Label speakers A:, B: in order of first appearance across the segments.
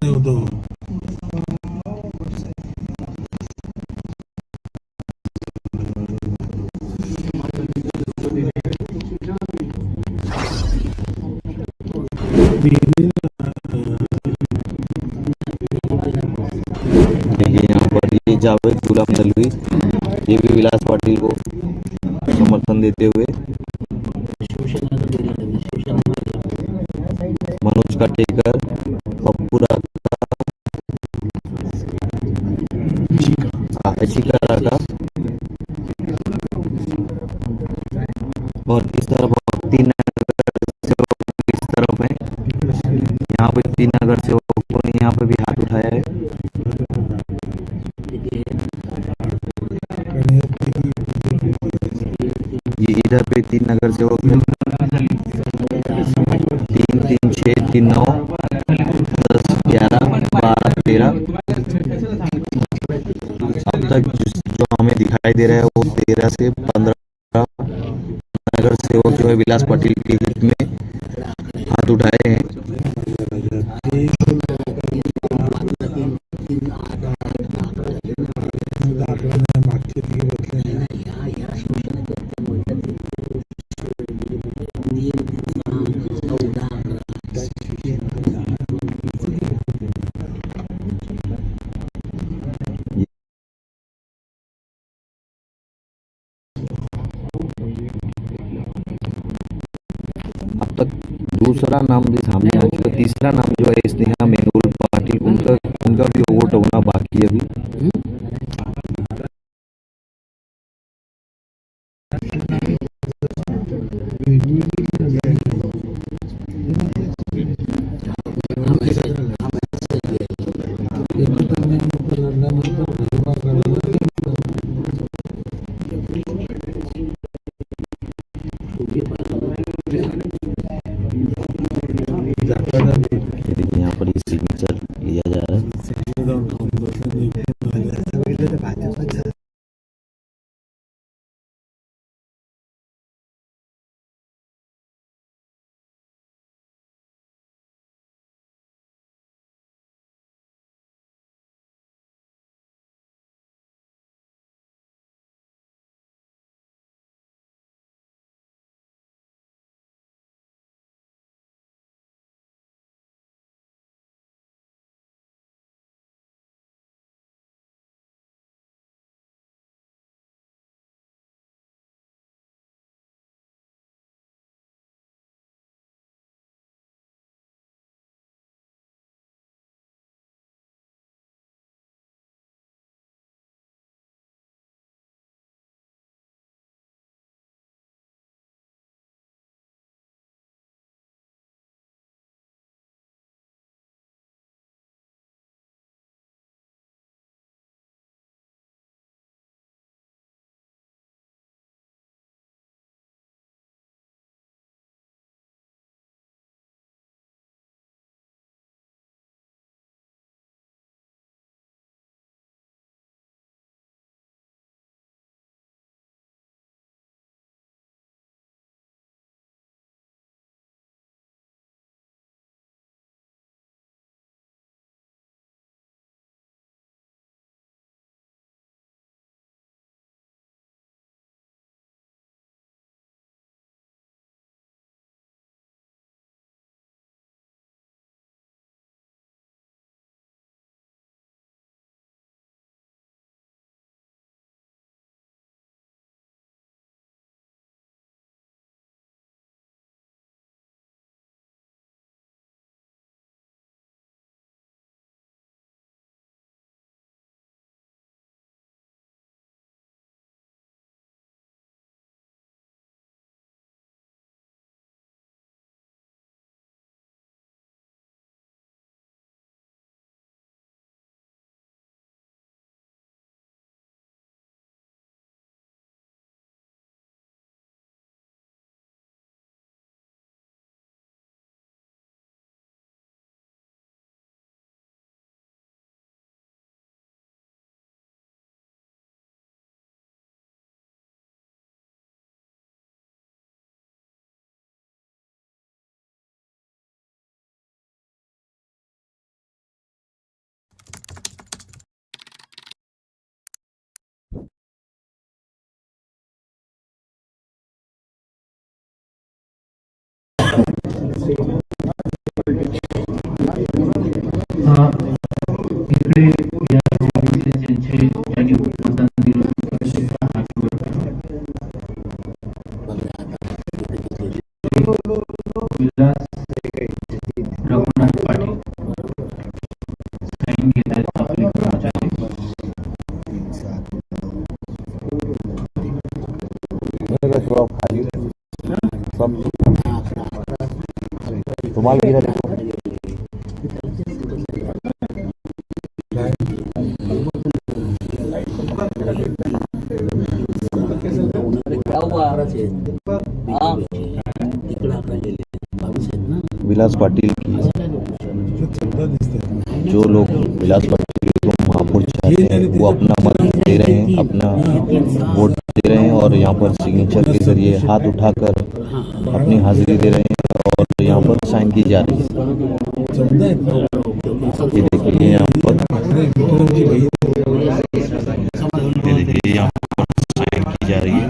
A: नहीं तो
B: देखिए यहाँ पर ये जावेद गुलाम नलवी, ये भी विलास पाटिल को समर्थन देते हुए। मनोज काटेकर, पप्पू ऐशिका राका, और इस तरफ तीन नगर सेवक इस तरफ है। यहाँ पे तीन नगर सेवकों ने यहाँ पे भी हाथ उठाया है। ये इधर पे तीन नगर सेवक है, 3, 3, 6, 3, 9, 10, 11, 12, 13। अब तक जो हमें दिखाई दे रहा है वो 13 से 15 नगर सेवक जो है विलास पाटिल के हित में हाथ उठाए हैं। अब तक दूसरा नाम भी सामने आ चुका है, तीसरा नाम जो है स्नेहा मेनुल पाटिल, उनका भी वोट होना बाकी है अभी। यहाँ पर सिग्नेचर लिया जा रहा है।
A: इकडे या ज्यांचे ज्यांनी मतदान दिलं हात वर करा. विलास रघुनाथ पाटील साईन घेत आहेत आपले कर्मचारी.
B: विलास पाटिल की जो लोग विलास पाटिल को महापौर चाहते हैं वो अपना मत दे रहे हैं, अपना वोट दे रहे हैं और यहाँ पर सिग्नेचर के जरिए हाथ उठाकर अपनी हाजिरी दे रहे हैं और यहाँ पर साइन की जा रही है। ये देखिए यहाँ पर साइन की जा रही है।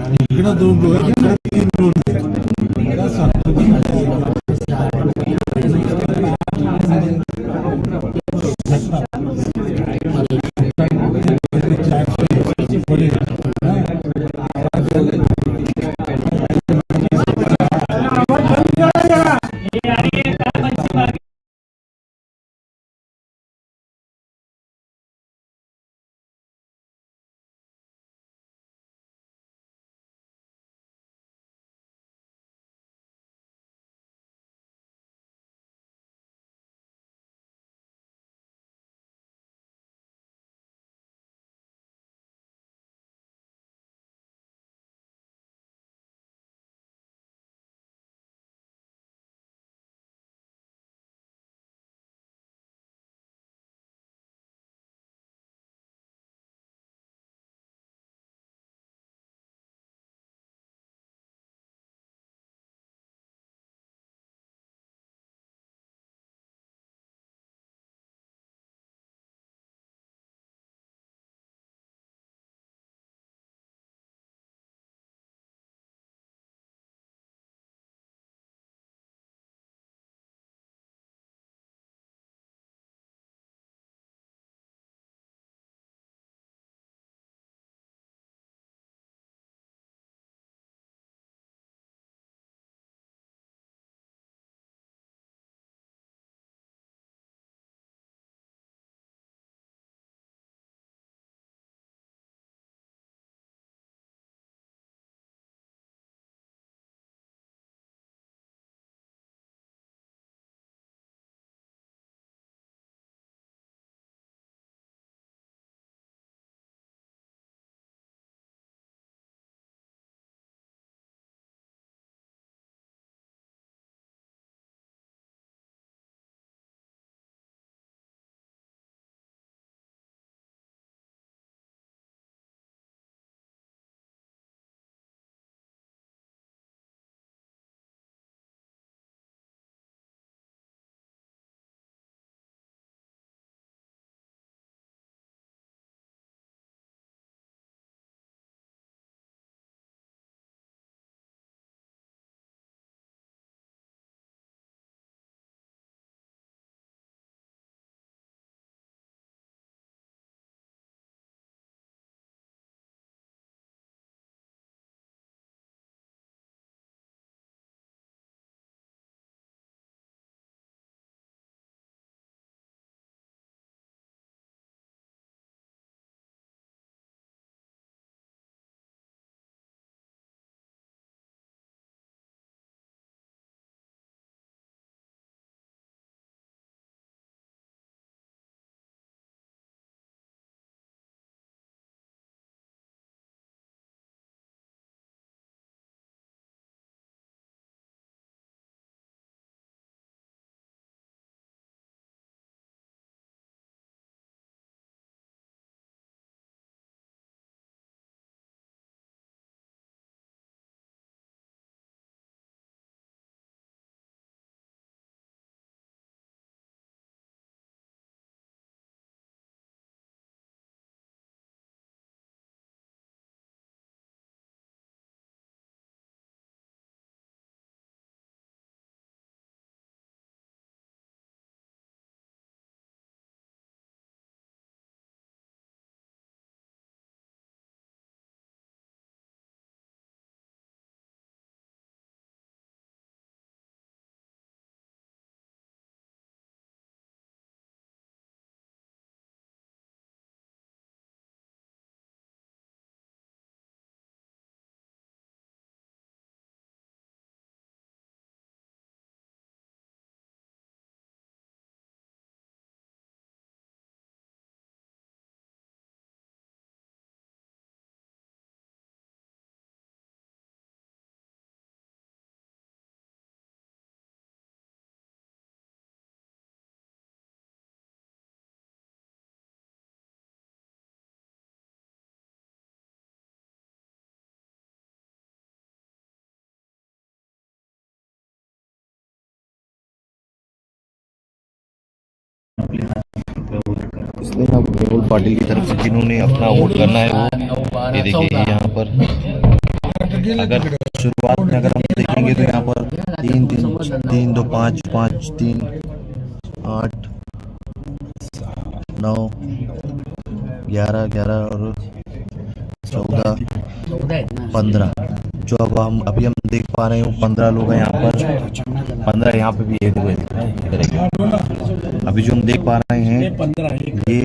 B: इसलिए अब मेहुल पाटिल की तरफ से जिन्होंने अपना वोट करना है वो ये देखिए यहाँ पर अगर शुरुआत में अगर हम देखेंगे तो यहाँ पर 3 2 5 5 3 8 9 11 11 और 14 15 जो अब हम देख पा रहे हैं 15 लोग हैं यहाँ पर 15 यहाँ पे भी ये देखो अभी जो हम देख पा रहे हैं ये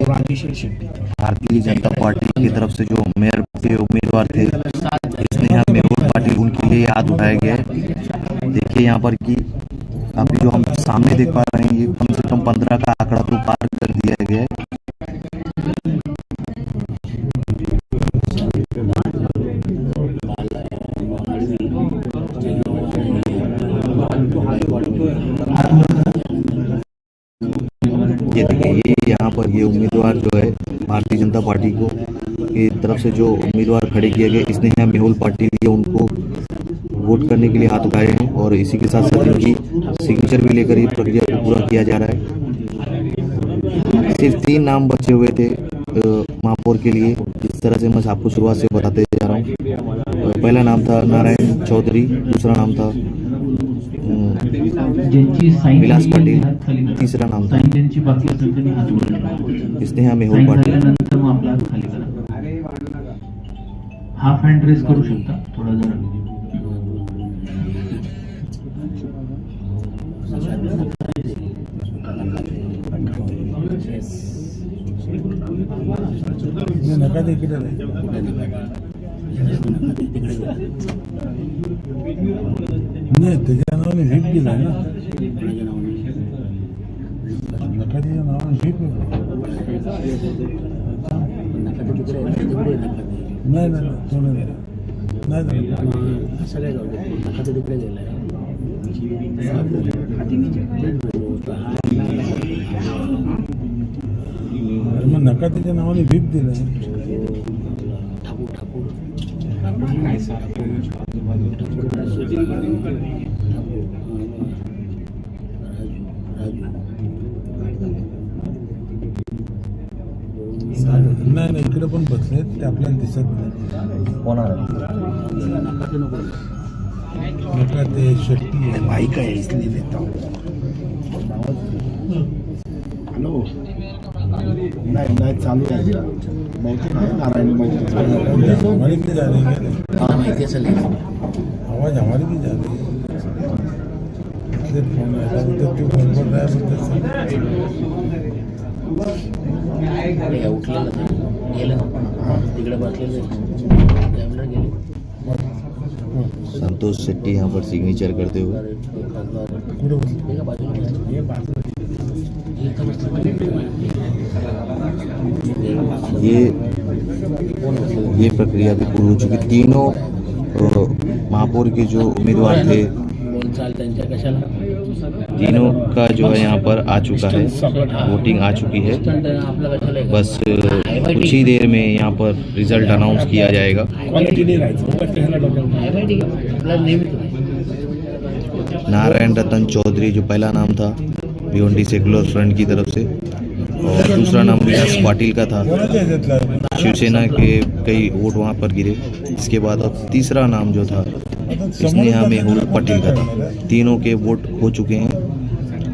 B: भारतीय जनता पार्टी की तरफ से जो मेयर के उम्मीदवार थे इसने यहाँ मेहुल पाटिल उनके लिए हाथ उठाया गया है। देखिए यहाँ पर कि अभी जो हम सामने देख पा रहे हैं ये कम से कम 15 का आंकड़ा तो पार कर दिया गया है। ये देखिए ये यहाँ पर ये उम्मीदवार जो है भारतीय जनता पार्टी को की तरफ से जो उम्मीदवार खड़े किए गए इसने यहाँ मेहुल पाटिल लिए उनको वोट करने के लिए हाथ उठाए हैं और इसी के साथ साथ इनकी सिग्नेचर भी लेकर ये प्रक्रिया को पूरा किया जा रहा है। सिर्फ 3 नाम बचे हुए थे महापौर के लिए। जिस तरह से मैं आपको शुरुआत से बताते जा रहा हूँ, पहला नाम था नारायण चौधरी, दूसरा नाम था विलास पाटिल, तीसरा नाम था इसने यहाँ Mehul Patil.
A: Half hand race करू शकता थोडा जरा
C: नका तिकडे नाही त्याच्या नावाने व्हीप दिला ना नका त्याच्या नावाने व्हीप नाही नाही थोडं नाही सगळ्या नका तिकडे गेलाय मग नका त्याच्या नावाने व्हीप दिलाय नाही नाही इकडे पण बसले ते आपल्याला दिसत नाही
B: होणार
C: नका ते शेट्टी आहे बाईक आहे इसलिए देता हूँ हॅलो नाही नाही चालू आहे माहिती नाही नारायण माहिती हमारी भी जा रही है हाँ माहिती असेल आवाज हमारी भी जा रही है फोन आया तो तू फोन पर रहा है उठलेलं गेलं तिकडे बसलेलं कॅमेरा गेले
B: संतोष शेट्टी यहाँ पर सिग्नेचर करते हुए ये प्रक्रिया भी पूरी हो चुकी। तीनों महापौर के जो उम्मीदवार थे तीनों का जो है यहाँ पर आ चुका है, वोटिंग आ चुकी है। बस कुछ ही देर में यहाँ पर रिजल्ट अनाउंस किया जाएगा। नारायण रतन चौधरी जो पहला नाम था भिवंडी सेकुलर फ्रंट की तरफ से और दूसरा नाम विलास पाटिल का था, शिवसेना के कई वोट वहाँ पर गिरे। इसके बाद अब तीसरा नाम जो था इसने यहाँ मेहुल पाटिल का था। तीनों के वोट हो चुके हैं।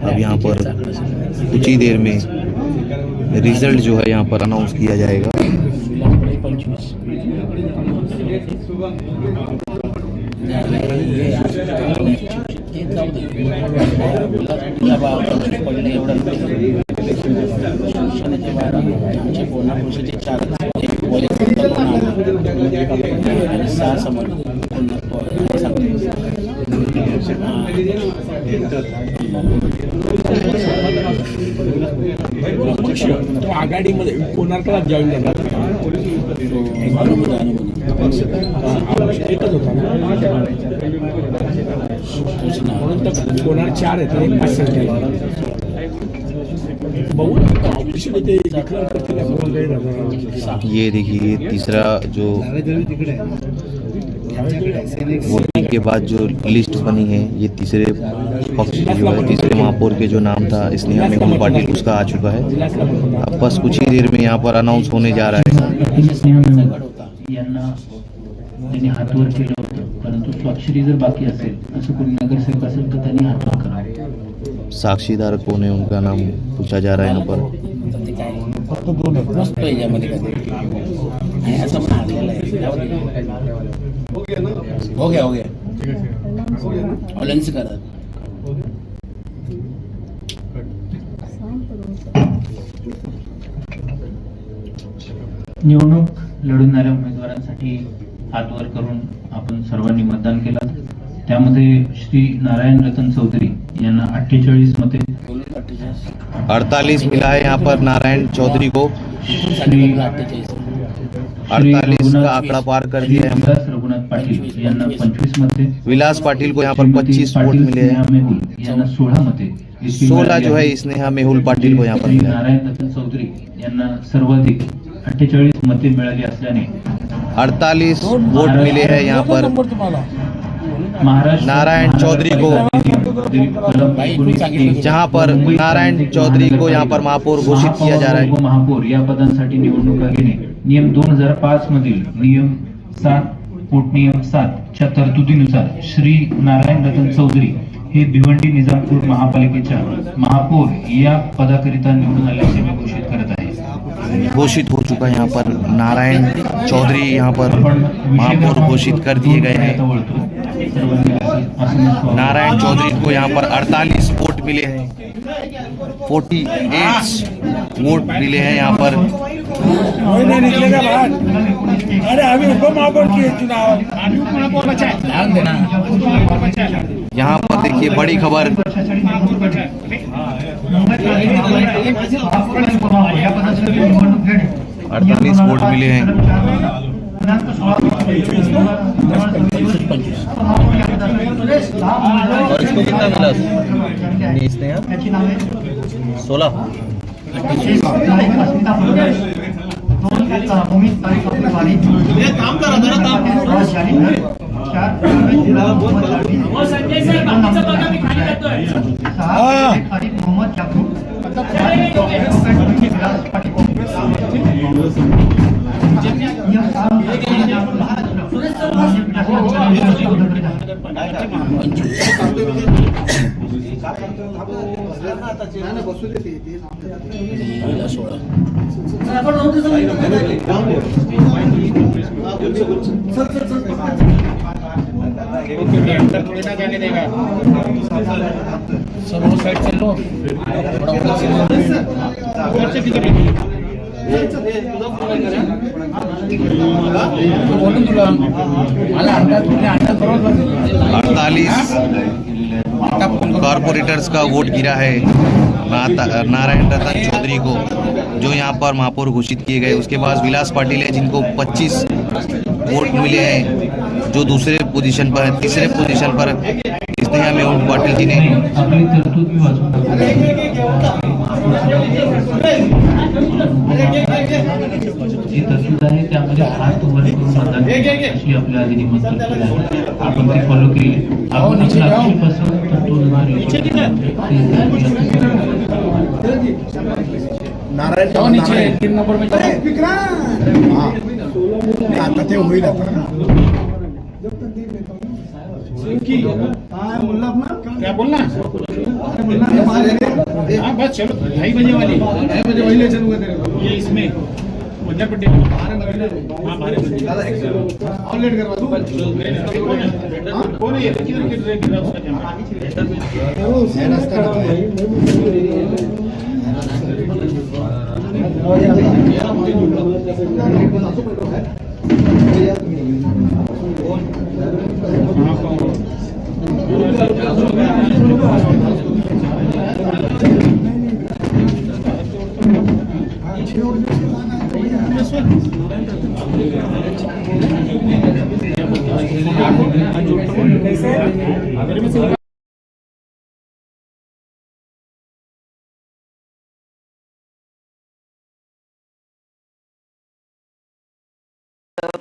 B: अब यहाँ पर कुछ ही देर में रिजल्ट जो है यहाँ पर अनाउंस किया जाएगा।
C: तो आघाडीमध्ये कोणाकडे जॉईन झाला एकच होता म्हणून तर कोणाला 4 आहेत 5
B: ये देखिए तीसरा जो वोटिंग के बाद जो लिस्ट बनी है ये तीसरे पक्ष जो है, तीसरे महापौर के जो नाम था स्नेहा मेहुल पाटिल, उसका आ चुका है। अब बस कुछ ही देर में यहाँ पर अनाउंस होने जा रहा है।
A: त्यांनी हातवर केलं होतं, परंतु स्वाक्षरी जर बाकी असेल, असं कोणी नगरसेवक असेल तर त्यांनी हातवर करावं।
B: साक्षीदार कौन है उनका नाम पूछा जा रहा है यहाँ पर।
D: हो गया ऑनलाइन से करा।
A: निवडणूक लढवणाऱ्या उमेदवारांसाठी हात वर करून आपण सर्वांनी मतदान केलं। त्यामध्ये श्री नारायण रतन चौधरी यांना 48 मते,
B: 48 मिला है यहाँ पर नारायण चौधरी को। 48 का आंकड़ा पार कर दिया है।
A: रघुनाथ पाटील यांना 25 मते,
B: विलास पाटिल को यहाँ पर 25 वोट मिले हैं।
A: यांना 16 मते,
B: 16 जो है स्नेहा मेहुल पाटिल को यहाँ पर मिला है।
A: नारायण रतन चौधरी यांना सर्वाधिक 48 मते मिळाली असल्याने
B: 48 वोट मिले हैं यहाँ पर नारायण चौधरी को, जहां पर नारायण चौधरी को यहाँ पर महापौर घोषित किया जा रहा है।
A: महापौर या पदांसाठी निवडणुका घेणे नियम 2005 मधील नियम 7 पोटनियम 7 च्या तरतुदीनुसार श्री नारायण रतन चौधरी हे भिवंडी निजामपूर महापालिकेच्या महापौर या पदाकरिता निवडून आल्याचे मी घोषित करत आहे।
B: घोषित हो चुका है यहाँ पर नारायण चौधरी यहाँ पर महापौर घोषित कर दिए गए हैं। नारायण चौधरी को यहाँ पर 48 वोट मिले हैं, 48 वोट मिले हैं यहाँ पर।
C: अरे अभी उपमहापौर की चुनाव,
B: यहाँ पर देखिए बड़ी खबर, 48 वोट मिले हैं। और इसको कितना मिला? 16। कॉर्पोरेटर्स का वोट गिरा है नारायण रतन चौधरी को, जो यहाँ पर महापौर घोषित किए गए। उसके बाद विलास पाटिल है जिनको 25 वोट मिले हैं, जो दूसरे पोजीशन पर है। तीसरे पोजीशन पर स्नेहा मेहुल पाटिल जी ने
A: तरतूद आहे त्यामध्ये हात वर करून मतदान अशी आपल्या अधिनियमात तरतूद आहे। आपण ती फॉलो केली। आपण लक्षीपासून तरतूद
C: नारायण 3 नंबर में आता ते होईल आता क्या बोलना बस चलो 2:30 बजे वाली 2:30 बजे वही ले चलूंगा तेरे को। ये इसमें मंजर पट्टी और लेट करवा दूं। कौन है ये किधर गिरा उसका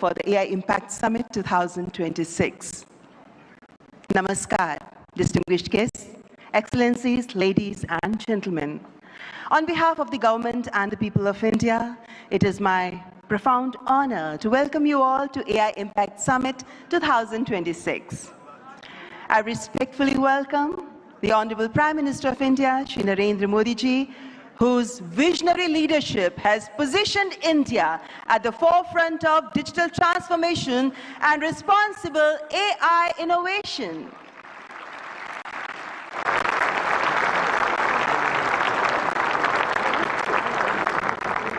E: for the AI Impact Summit 2026. Namaskar, distinguished guests, Excellencies, ladies and gentlemen. On behalf of the government and the people of India, it is my profound honor to welcome you all to AI Impact Summit 2026. I respectfully welcome the Honorable Prime Minister of India, Shri Narendra Modi ji, whose visionary leadership has positioned India at the forefront of digital transformation and responsible AI innovation.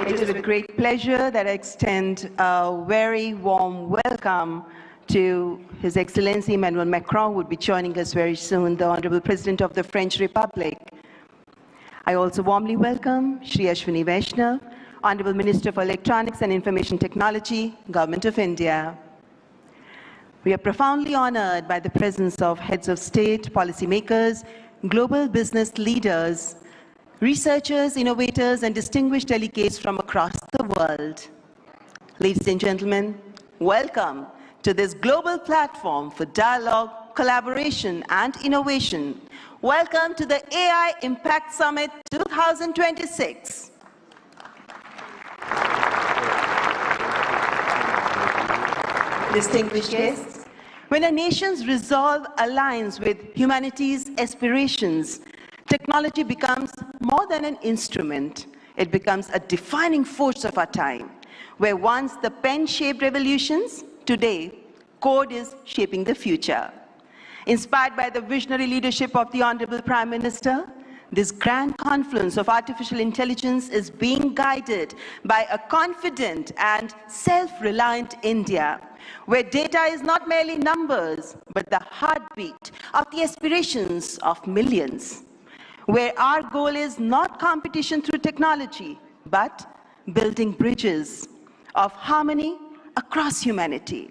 E: It is with great pleasure that I extend a very warm welcome to His Excellency Emmanuel Macron, who will be joining us very soon, the Honorable President of the French Republic. I also warmly welcome Shri Ashwini Vaishnav, Honorable Minister for Electronics and Information Technology, Government of India. We are profoundly honored by the presence of heads of state, policymakers, global business leaders, researchers, innovators, and distinguished delegates from across the world. Ladies and gentlemen, welcome to this global platform for dialogue, collaboration, and innovation. Welcome to the AI Impact Summit 2026. Distinguished guests, when a nation's resolve aligns with humanity's aspirations, technology becomes more than an instrument. It becomes a defining force of our time, where once the pen shaped revolutions, today code is shaping the future. Inspired by the visionary leadership of the Honorable Prime Minister, this grand confluence of artificial intelligence is being guided by a confident and self-reliant India, where data is not merely numbers, but the heartbeat of the aspirations of millions, where our goal is not competition through technology, but building bridges of harmony across humanity.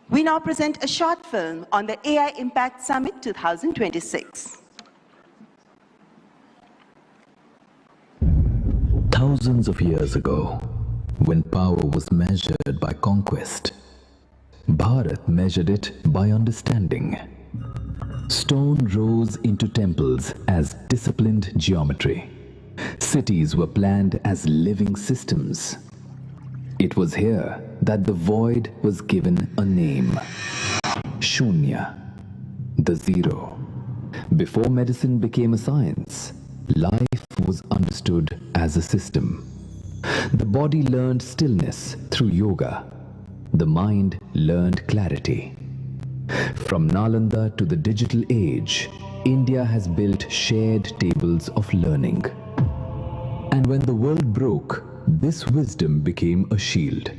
E: We now present a short film on the AI Impact Summit 2026.
F: Thousands of years ago, when power was measured by conquest, Bharat measured it by understanding. Stone rose into temples as disciplined geometry. Cities were planned as living systems. It was here that the void was given a name. Shunya, the zero. Before medicine became a science, life was understood as a system. The body learned stillness through yoga. The mind learned clarity. From Nalanda to the digital age, India has built shared tables of learning. And when the world broke, this wisdom became a shield.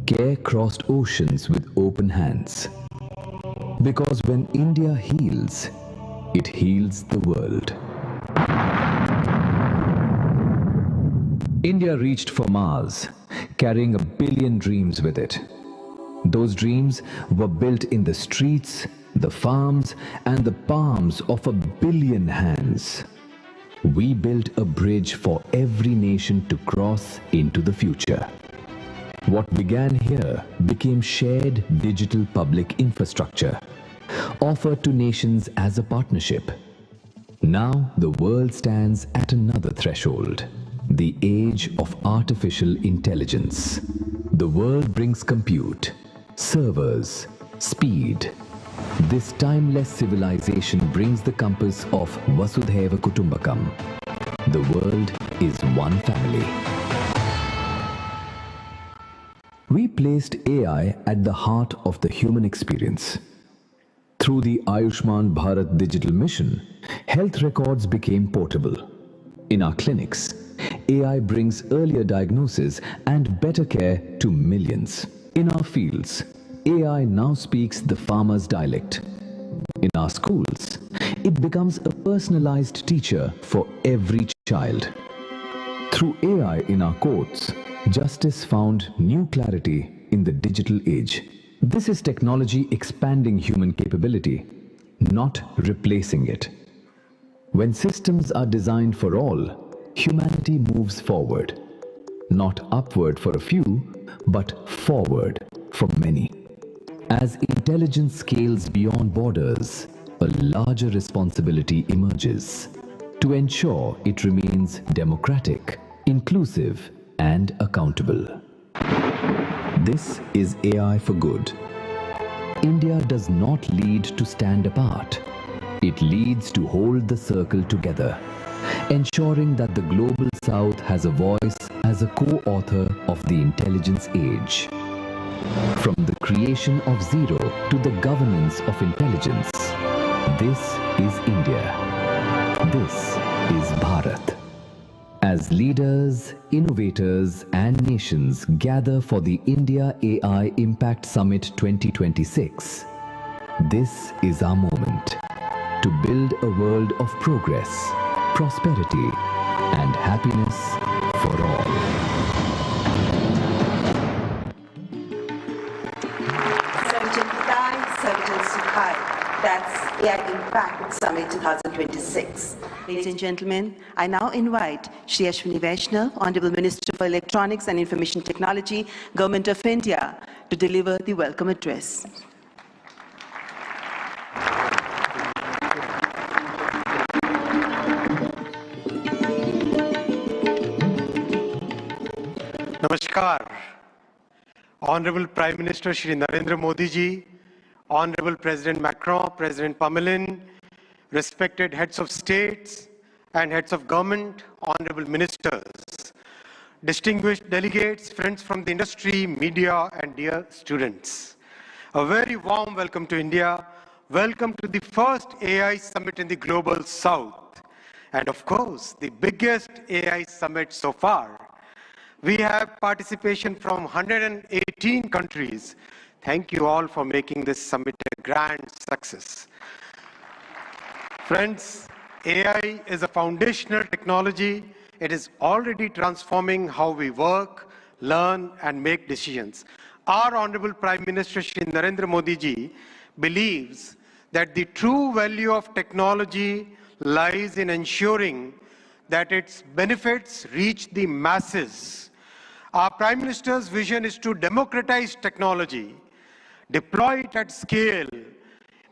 F: Care crossed oceans with open hands. Because when India heals, it heals the world. India reached for Mars, carrying 1 billion dreams with it. Those dreams were built in the streets, the farms, and the palms of 1 billion hands. We built a bridge for every nation to cross into the future. What began here became shared digital public infrastructure, offered to nations as a partnership. Now the world stands at another threshold, the age of artificial intelligence. The world brings compute, servers, speed. This timeless civilization brings the compass of Vasudhaiva Kutumbakam. The world is one family. We placed AI at the heart of the human experience. Through the Ayushman Bharat Digital Mission, health records became portable. In our clinics, AI brings earlier diagnosis and better care to millions. In our fields, AI now speaks the farmer's dialect. In our schools, it becomes a personalized teacher for every child. Through AI in our courts, justice found new clarity in the digital age. This is technology expanding human capability, not replacing it. When systems are designed for all, humanity moves forward. Not upward for a few, but forward for many. As intelligence scales beyond borders, a larger responsibility emerges to ensure it remains democratic, inclusive, and accountable. This is AI for good. India does not lead to stand apart. It leads to hold the circle together, ensuring that the Global South has a voice as a co-author of the intelligence age. From the creation of zero to the governance of intelligence, this is India. This is Bharat. As leaders, innovators, and nations gather for the India AI Impact Summit 2026, this is our moment to build a world of progress, prosperity, and happiness for all.
E: That's AI Impact Summit 2026. Ladies and gentlemen, I now invite Shri Ashwini Vaishnav, Honorable Minister for Electronics and Information Technology, Government of India, to deliver the welcome address.
G: Namaskar. Honorable Prime Minister Shri Narendra Modi ji, Honorable President Macron, President Pamelin, respected heads of states and heads of government, honorable ministers, distinguished delegates, friends from the industry, media, and dear students. A very warm welcome to India. Welcome to the first AI summit in the Global South. And of course, the biggest AI summit so far. We have participation from 118 countries. Thank you all for making this summit a grand success. Friends, AI is a foundational technology. It is already transforming how we work, learn, and make decisions. Our Honorable Prime Minister Shri Narendra Modi ji believes that the true value of technology lies in ensuring that its benefits reach the masses. Our Prime Minister's vision is to democratize technology, deploy it at scale,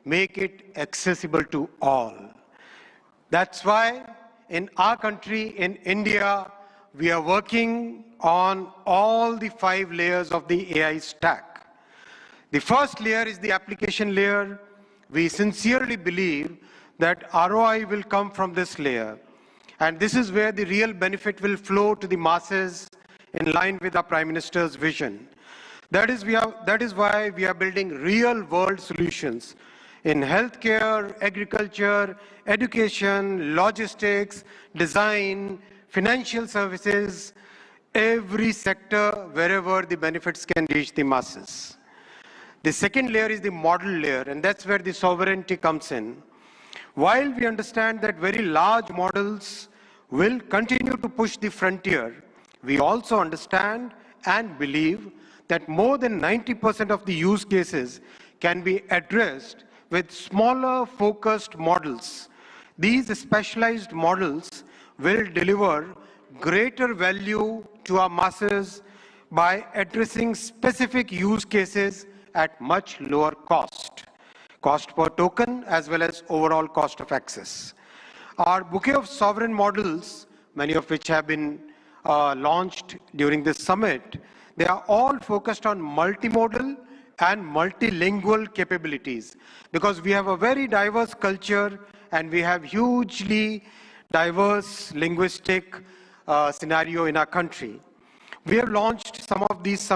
G: make it accessible to all. That's why in our country, in India, we are working on all the 5 layers of the AI stack. The first layer is the application layer. We sincerely believe that ROI will come from this layer. And this is where the real benefit will flow to the masses in line with our Prime Minister's vision. That is why we are building real-world solutions in healthcare, agriculture, education, logistics, design, financial services, every sector wherever the benefits can reach the masses. The second layer is the model layer, and that's where the sovereignty comes in. While we understand that very large models will continue to push the frontier, we also understand and believe that more than 90% of the use cases can be addressed with smaller focused models. These specialized models will deliver greater value to our masses by addressing specific use cases at much lower cost per token as well as overall cost of access. Our bouquet of sovereign models, many of which have been launched during this summit, they are all focused on multimodal and multilingual capabilities because we have a very diverse culture and we have hugely diverse linguistic scenario in our country. We have launched some of these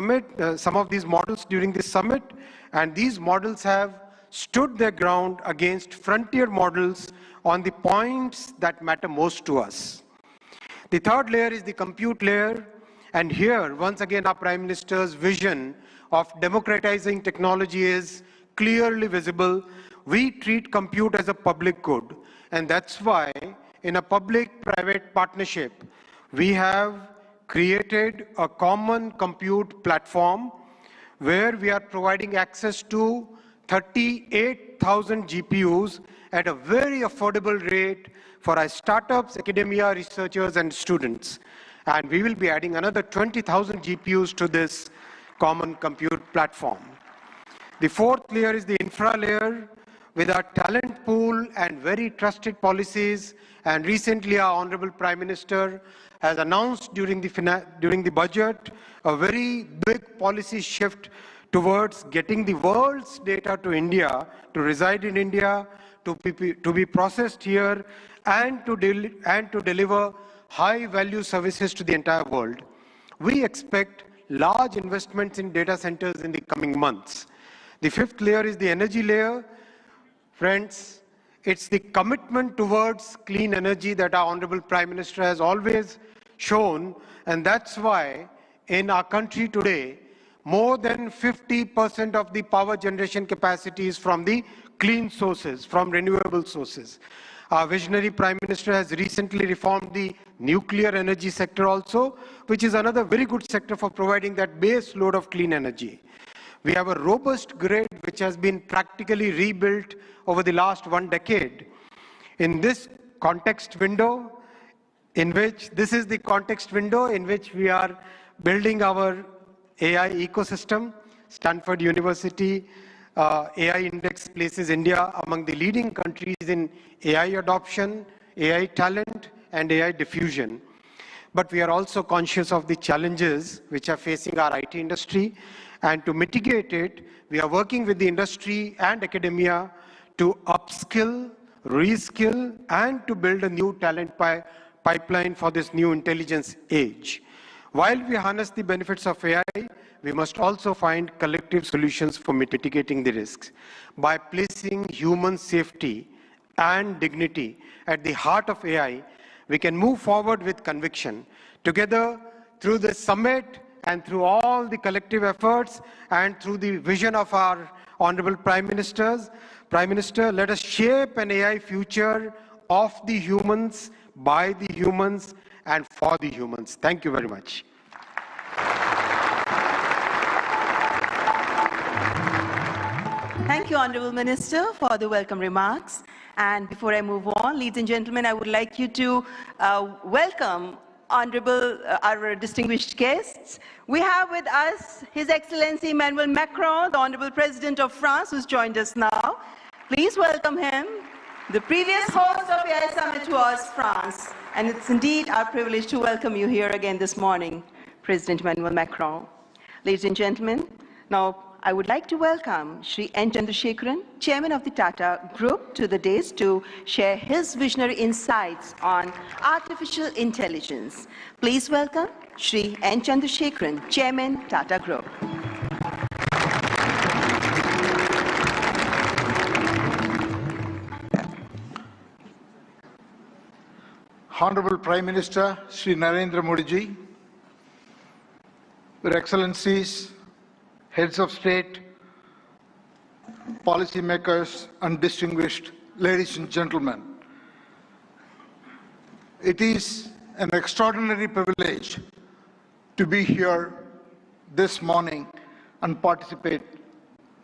G: models during this summit, and these models have stood their ground against frontier models on the points that matter most to us. The third layer is the compute layer, and here, once again, our Prime Minister's vision of democratizing technology is clearly visible. We treat compute as a public good, and that's why in a public-private partnership, we have created a common compute platform where we are providing access to 38,000 GPUs at a very affordable rate for our startups, academia, researchers, and students. And we will be adding another 20,000 GPUs to this common compute platform. The fourth layer is the infra layer, with our talent pool and very trusted policies. And recently our Honorable Prime Minister has announced during the budget a very big policy shift towards getting the world's data to India, to reside in India, to be processed here, and to deliver high-value services to the entire world. We expect large investments in data centers in the coming months. The fifth layer is the energy layer. Friends, it's the commitment towards clean energy that our Honorable Prime Minister has always shown, and that's why in our country today, more than 50% of the power generation capacity is from the clean sources, from renewable sources. Our visionary Prime Minister has recently reformed the nuclear energy sector also, which is another very good sector for providing that base load of clean energy. We have a robust grid which has been practically rebuilt over the last 1 decade. In this context window, this is the context window in which we are building our AI ecosystem. Stanford University AI Index places India among the leading countries in AI adoption, AI talent, and AI diffusion. But we are also conscious of the challenges which are facing our IT industry. And to mitigate it, we are working with the industry and academia to upskill, reskill, and to build a new talent pipeline for this new intelligence age. While we harness the benefits of AI, we must also find collective solutions for mitigating the risks. By placing human safety and dignity at the heart of AI, we can move forward with conviction. Together, through this summit and through all the collective efforts and through the vision of our Honorable Prime Minister, let us shape an AI future of the humans, by the humans, and for the humans. Thank you very much.
E: Thank you, Honorable Minister, for the welcome remarks. And before I move on, ladies and gentlemen, I would like you to welcome our distinguished guests. We have with us His Excellency Emmanuel Macron, the Honorable President of France, who's joined us now. Please welcome him. The previous host of AI Summit was France, and it's indeed our privilege to welcome you here again this morning, President Emmanuel Macron. Ladies and gentlemen, now I would like to welcome Shri N. Chandrasekaran, Chairman of the Tata Group, to the dais to share his visionary insights on artificial intelligence. Please welcome Shri N. Chandrasekaran, Chairman, Tata Group.
H: Honorable Prime Minister Shri Narendra Modi ji, Your Excellencies, Heads of State, policymakers, and distinguished ladies and gentlemen. It is an extraordinary privilege to be here this morning and participate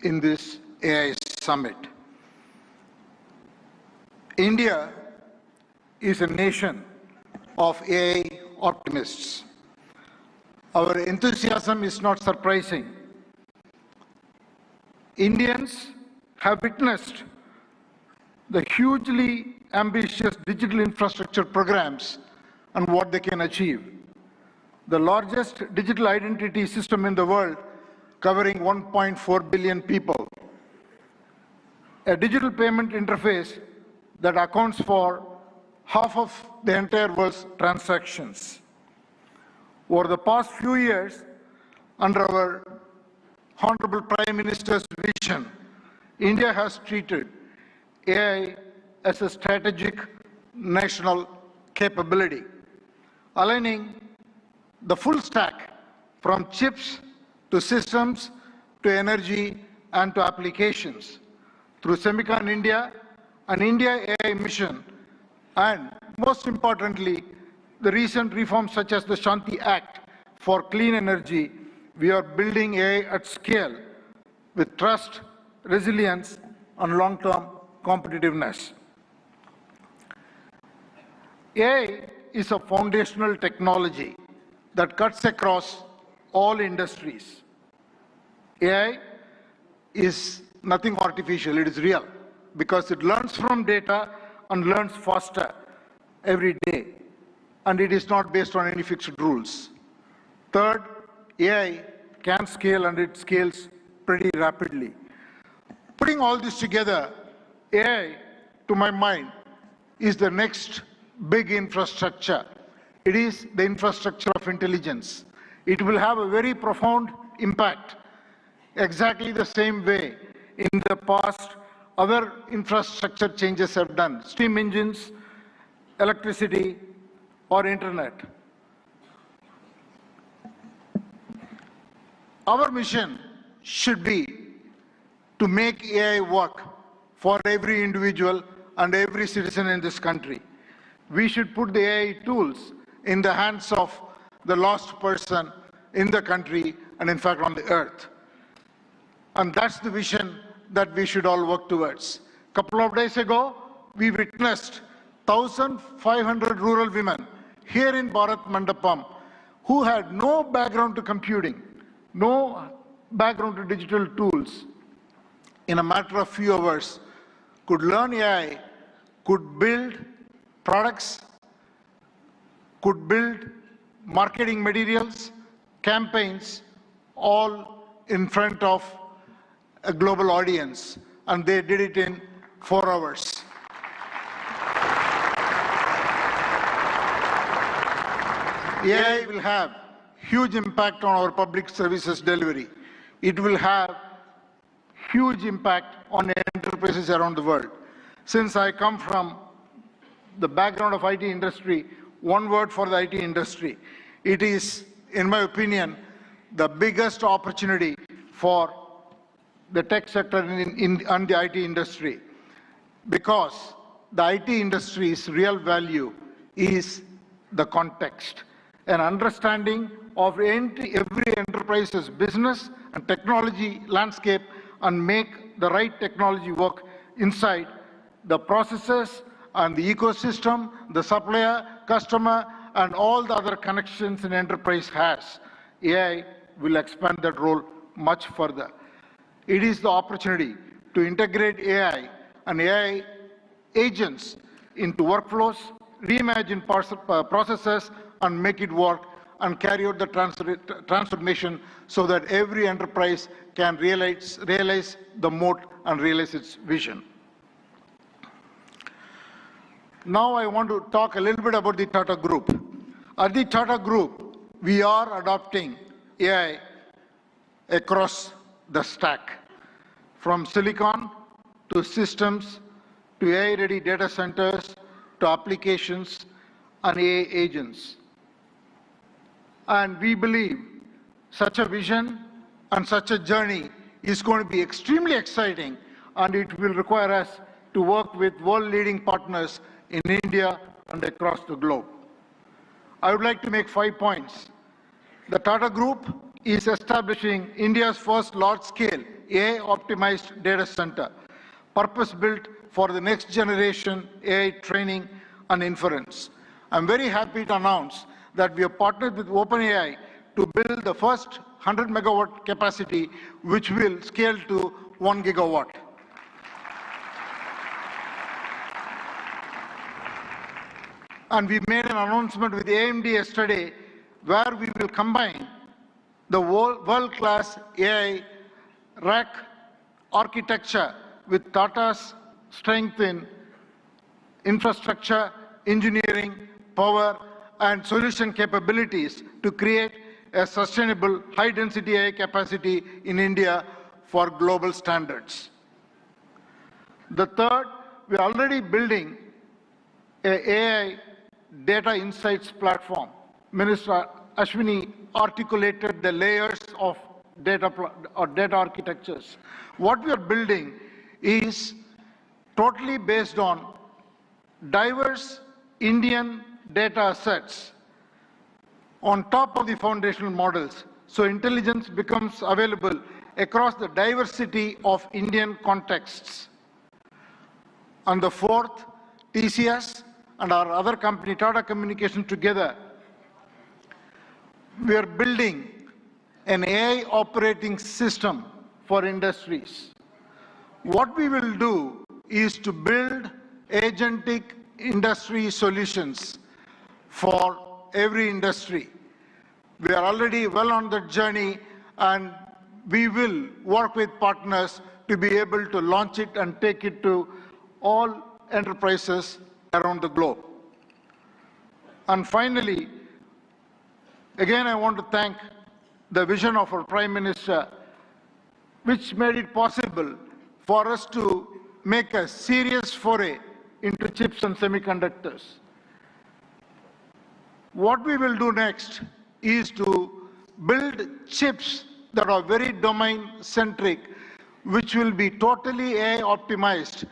H: in this AI Summit. India is a nation of AI optimists. Our enthusiasm is not surprising. Indians have witnessed the hugely ambitious digital infrastructure programs and what they can achieve. The largest digital identity system in the world, covering 1.4 billion people. A digital payment interface that accounts for half of the entire world's transactions. Over the past few years, under our Honorable Prime Minister's vision, India has treated AI as a strategic national capability, aligning the full stack from chips to systems to energy and to applications through Semicon India, an India AI mission, and most importantly, the recent reforms such as the Shanti Act for clean energy. We are building AI at scale with trust, resilience, and long-term competitiveness. AI is a foundational technology that cuts across all industries. AI is nothing artificial, it is real, because it learns from data and learns faster every day, and it is not based on any fixed rules. Third, AI can scale, and it scales pretty rapidly. Putting all this together, AI, to my mind, is the next big infrastructure. It is the infrastructure of intelligence. It will have a very profound impact, exactly the same way in the past other infrastructure changes have done, steam engines, electricity, or internet. Our mission should be to make AI work for every individual and every citizen in this country. We should put the AI tools in the hands of the lost person in the country and in fact on the earth. And that's the vision that we should all work towards. A couple of days ago, we witnessed 1,500 rural women here in Bharat Mandapam who had no background to computing, no background to digital tools. In a matter of few hours, could learn AI, could build products, could build marketing materials, campaigns, all in front of a global audience, and they did it in 4 hours. AI will have huge impact on our public services delivery. It will have huge impact on enterprises around the world. Since I come from the background of IT industry, one word for the IT industry, it is, in my opinion, the biggest opportunity for the tech sector and the IT industry, because the IT industry's real value is the context, an understanding of every enterprise's business and technology landscape, and make the right technology work inside the processes and the ecosystem, the supplier, customer, and all the other connections an enterprise has. AI will expand that role much further. It is the opportunity to integrate AI and AI agents into workflows, reimagine processes, and make it work, and carry out the transformation so that every enterprise can realize the moat and realize its vision. Now I want to talk a little bit about the Tata Group. At the Tata Group, we are adopting AI across the stack, from silicon to systems to AI-ready data centers to applications and AI agents. And we believe such a vision and such a journey is going to be extremely exciting, and it will require us to work with world-leading partners in India and across the globe. I would like to make 5 points. The Tata Group is establishing India's first large-scale AI-optimized data center, purpose-built for the next generation AI training and inference. I'm very happy to announce that we have partnered with OpenAI to build the first 100 megawatt capacity, which will scale to 1 gigawatt. And we made an announcement with AMD yesterday, where we will combine the world-class AI rack architecture with Tata's strength in infrastructure, engineering, power, and solution capabilities to create a sustainable high-density AI capacity in India for global standards. The third, we are already building an AI data insights platform. Minister Ashwini articulated the layers of data architectures. What we are building is totally based on diverse Indian data sets on top of the foundational models, so intelligence becomes available across the diversity of Indian contexts. And the fourth, TCS and our other company, Tata Communications, together, we are building an AI operating system for industries. What we will do is to build agentic industry solutions for every industry. We are already well on that journey, and we will work with partners to be able to launch it and take it to all enterprises around the globe. And finally, again, I want to thank the vision of our Prime Minister, which made it possible for us to make a serious foray into chips and semiconductors. What we will do next is to build chips that are very domain-centric, which will be totally AI optimized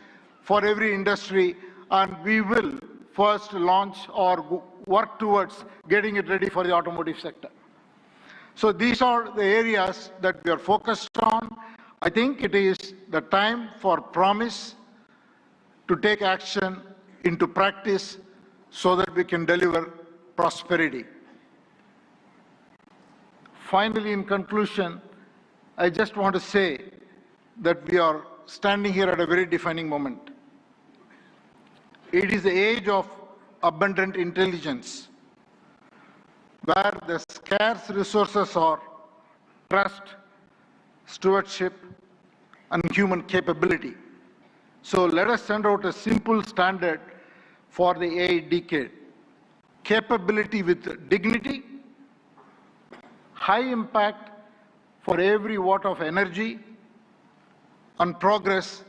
H: for every industry, and we will first launch or work towards getting it ready for the automotive sector. So these are the areas that we are focused on. I think it is the time for promise to take action into practice so that we can deliver prosperity. Finally, in conclusion, I just want to say that we are standing here at a very defining moment. It is the age of abundant intelligence, where the scarce resources are trust, stewardship, and human capability. So let us send out a simple standard for the AI decade. Capability with dignity, high impact for every watt of energy, and progress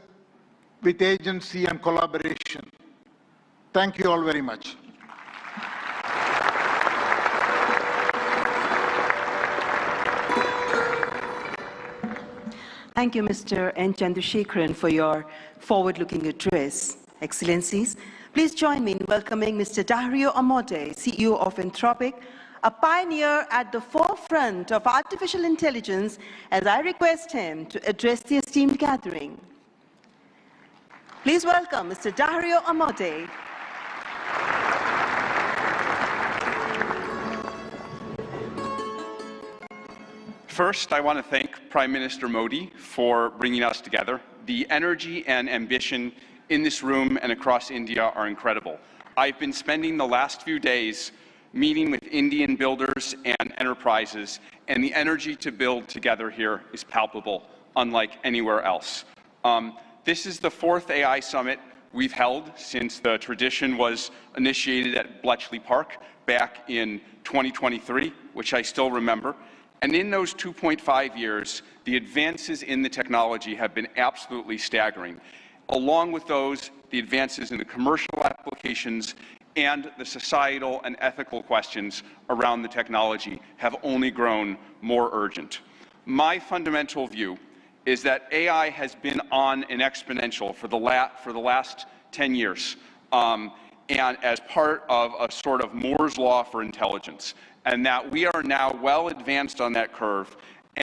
H: with agency and collaboration. Thank you all very much.
E: Thank you, Mr. N. Chandrasekharan, for your forward-looking address. Excellencies, please join me in welcoming Mr. Dario Amodei, CEO of Anthropic, a pioneer at the forefront of artificial intelligence, as I request him to address the esteemed gathering. Please welcome Mr. Dario Amodei.
I: First, I want to thank Prime Minister Modi for bringing us together. The energy and ambition in this room and across India are incredible. I've been spending the last few days meeting with Indian builders and enterprises, and the energy to build together here is palpable, unlike anywhere else. This is the 4th AI Summit we've held since the tradition was initiated at Bletchley Park back in 2023, which I still remember. And in those 2.5 years, the advances in the technology have been absolutely staggering. Along with those, the advances in the commercial applications and the societal and ethical questions around the technology have only grown more urgent. My fundamental view is that AI has been on an exponential for the last 10 years, and as part of a sort of Moore's law for intelligence, and that we are now well advanced on that curve,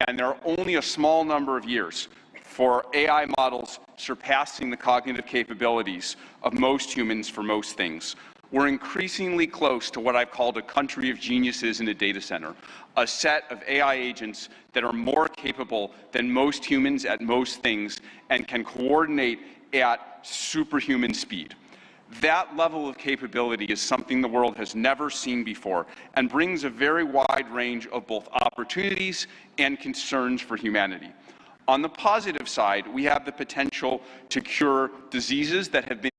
I: and there are only a small number of years for AI models surpassing the cognitive capabilities of most humans for most things. We're increasingly close to what I've called a country of geniuses in a data center, a set of AI agents that are more capable than most humans at most things and can coordinate at superhuman speed. That level of capability is something the world has never seen before and brings a very wide range of both opportunities and concerns for humanity. On the positive side, we have the potential to cure diseases that have been